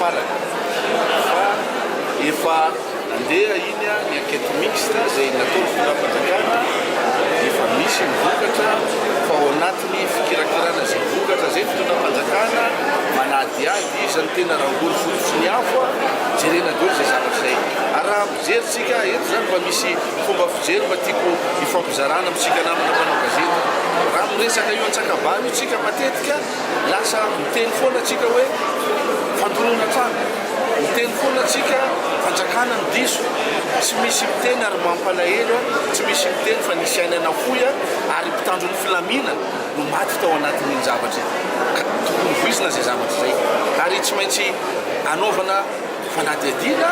farany fa efa nandeha iny ny enquête mixte zay nataony filapanjakana efa misy mivokatra fa ao anatiny fikirakirana zay vokatra zay fitondram-panjakana manadiady izy ny tena rangoly fototsy ny afo jerena dolo zay zavatra zay ary raha mijerytsika eto zany mba misy fomba fijery mba tiako ifampizarana amitsika namana mpanao gazety raha miresaka io an-tsakabary io tsika matetika lasa miteny foana tsika hoe fandoroana trano miteny foana tsika fanjakana ny diso tsy misy miteny ary mampalahelo tsy misy miteny fa nisy ainana foya ary mpitandro ny filaminana no maty tao anatin'iny zavatra ka tokony voizina zay zavatra zay ary tsy maintsy anaovana fanadiadiana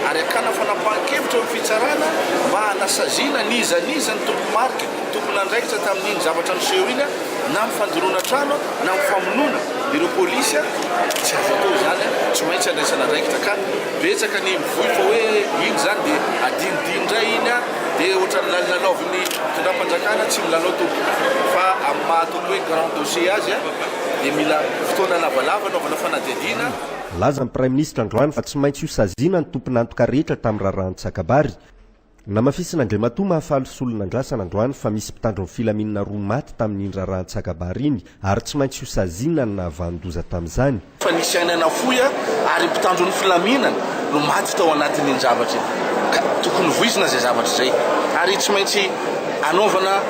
ary akana fanapahan-kevitra amin'ny fitsarana mba hanasazina niza ny tompo marika tompona andraikitra tamin'iny zavatra niseho iny na mifandoroana trano na mifamonoana ireo polisy tsy azo atao zany tsy maintsy andraisana andraikitra ka betsaka ny mivoy fa hoe iny zany dia adinidindray iny dia ohatrany lalalaoviny fitondram-panjakana tsy milalao tompo fa amin'ny mahatompo hoe grand dossier azy dia mila fotoana lavalava anaovana fanadiadiana. Laza ny Prime Ministre Androany fa tsy maintsy io sazina ny tompon'antoka rehetra tamin'ny raharahany-tsakabary. Namafisina Andriamatoa mahafaly solon'andrasana Androany fa misy mpitandro ny filaminana roa maty tamin'iny raharahany-tsakabary iny ary tsy maintsy io sazina ny nahavandoza tamin'izany. Fa nisy ainana foya ary mpitandro ny filaminana no maty tao anatin'iny zavatra ka tokony voizina zay zavatra zay ary tsy maintsy anaovana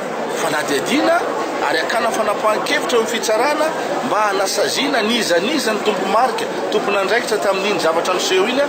fanadiadiana ary akana fanapahan-kevitra amin'ny fitsarana mba hanasazina niza ny tompo marika tompona andraikitra tamin'iny zavatra niseho iny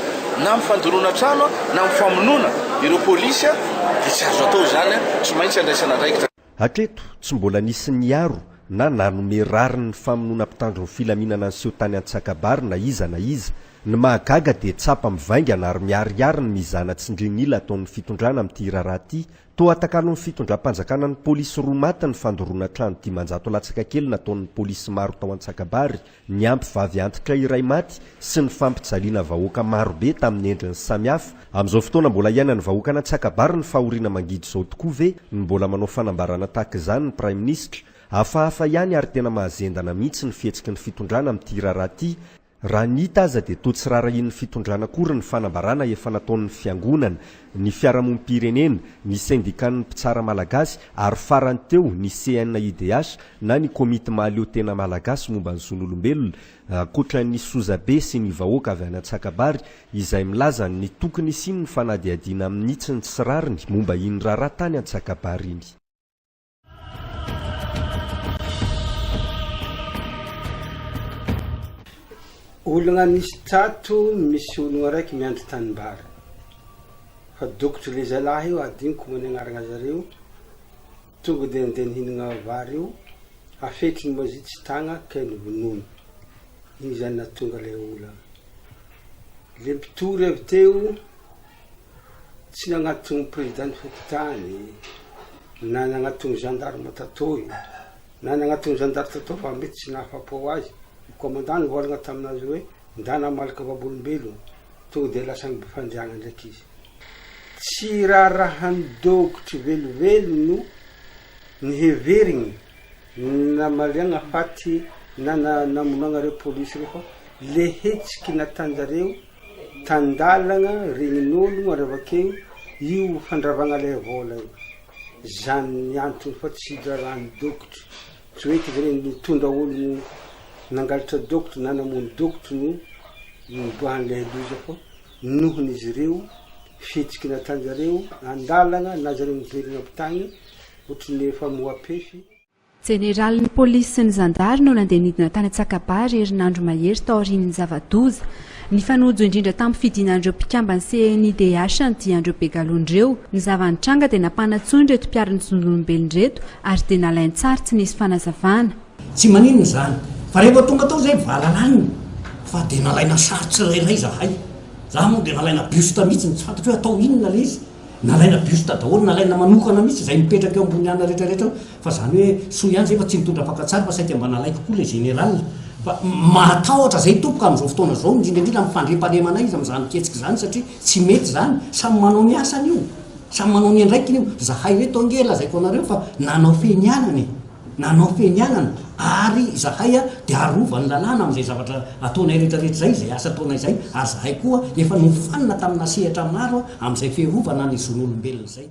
na mifandoroana trano na mifamonoana ireo polisy dia tsy azo atao zany tsy maintsy andraisana andraikitra. Hatreto tsy mbola nisy niaro na nanome rariny ny famonoana mpitandro ny filaminana nyseho tany Antsakabary na iza ny mahagaga dia tsapa mivaingana ary miariary ny mizana tsindrinila ataon'ny fitondrana amin'ity raharaha ity toa atakalon'ny fitondram-panjakana ny polisy roa maty ny fandoroana trano 500 latsaka kely nataon'ny polisy maro tao Antsakabary ny ampy vavy antitra iray maty sy ny fampijaliana vahoaka marobe tamin'ny endriny samihafa. Amin'izao fotoana mbola iainany vahoaka Antsakabary ny fahoriana mangidy izao tokoa ve ny mbola manao fanambarana tahaka izany ny Prime Ministre hafahafa ihany ary tena mahazendana mihitsy ny fihetsiky ny fitondrana amin'ity raharaha ity. Raha nita aza dia toa tsy rarahin'ny fitondrana kory ny fanambarana efa nataon'ny fiangonana, ny fiarahamonim-pirenena, ny syndikan'ny mpitsara malagasy ary farany teo ny CNIDH na ny komity mahaleo tena malagasy momba ny zon'olombelona ankoatran'ny Sozabe sy ny vahoaka avy any Antsakabary izay milaza ny tokony isiny ny fanadiadiana amin'ny tsy ny tsy rariny momba iny raharaha tany Antsakabary iny. Olona nisy tato misy olona raiky miandry tanimbary fa dokotry le zalahy io adiniko many agnarana zareo tonga dia andeha nihinana vary io afetry ny mazitsy tagna kay novonono iny zany natonga le olana le mpitory avy teo tsy nagnatony président fokotany na nagnatony gendarme tatoy na nagnatony gendarme tatoy fa mety tsy nahafapo azy commandant volagna taminazy hoe ndana malaka vabolombelona tonga dia lasa ny fanjagna ndraiky izy tsy raharahan'ny dokotry velovelono ny heverigny namaliagna faty na namonagna reo polisy reo fa le hetsiky natanjareo tandalagna regnin'ologno ary avakeo io fandravagna le vola io zany ny antony fa tsy rarahan'ny dokotry tsy hoe kizare mitondra ologno nangalatra dokotry na namono dokotry no niboahan'le loza fa nohon'izy ireo fihetsiky natanjareo andalagna na zareo miverina ampitagny ohatrany efa moapefy. Jeneralin'ny polisy sy ny zandary no nandeha nidina tany Antsakabary herinandro mahery tao aorian'ny zava-doza. Ny fanojo indrindra tamin'ny fidinandreo mpikambany CNIDH ny diandreo Begalondreo ny zava-nitranga dia nampanatsony reto mpiariny zon'olombelon-dreto ary dia nalainy tsara tsy nisy fanazavana. Tsy maninona zany fa rehefa tonga tao zay valalalina fa dia nalaina sarotsy rairay zahay za moa dia nalaina buste mihitsy tsy fantatra hoe atao inona le izy nalaina buste daholo nalaina manokana mihitsy zay mipetraka eo ambony ana rehetrarehetra fa zany hoe soa ihany zay fa tsy mitondra fankatsary fa saity mba nalaiko koa le général fa matahotra zay tompoka amin'izao fotoana zao indrindra mifandrem-pahalemana izy amin'izany ketsiky zany satria tsy mety zany samy manao ny asany io samy manao ny andraikiny io zahay hoe tongela zaiko anareo fa nanao fenianany nanao fenianana ary zahay dia arova ny lalàna amin'izay zavatra ataonay rehetrarehetra zay zay asa taonay zay ary zahay koa efa nofanina tamina sehatra maro amin'izay fiarovana ny zon'olombelona zay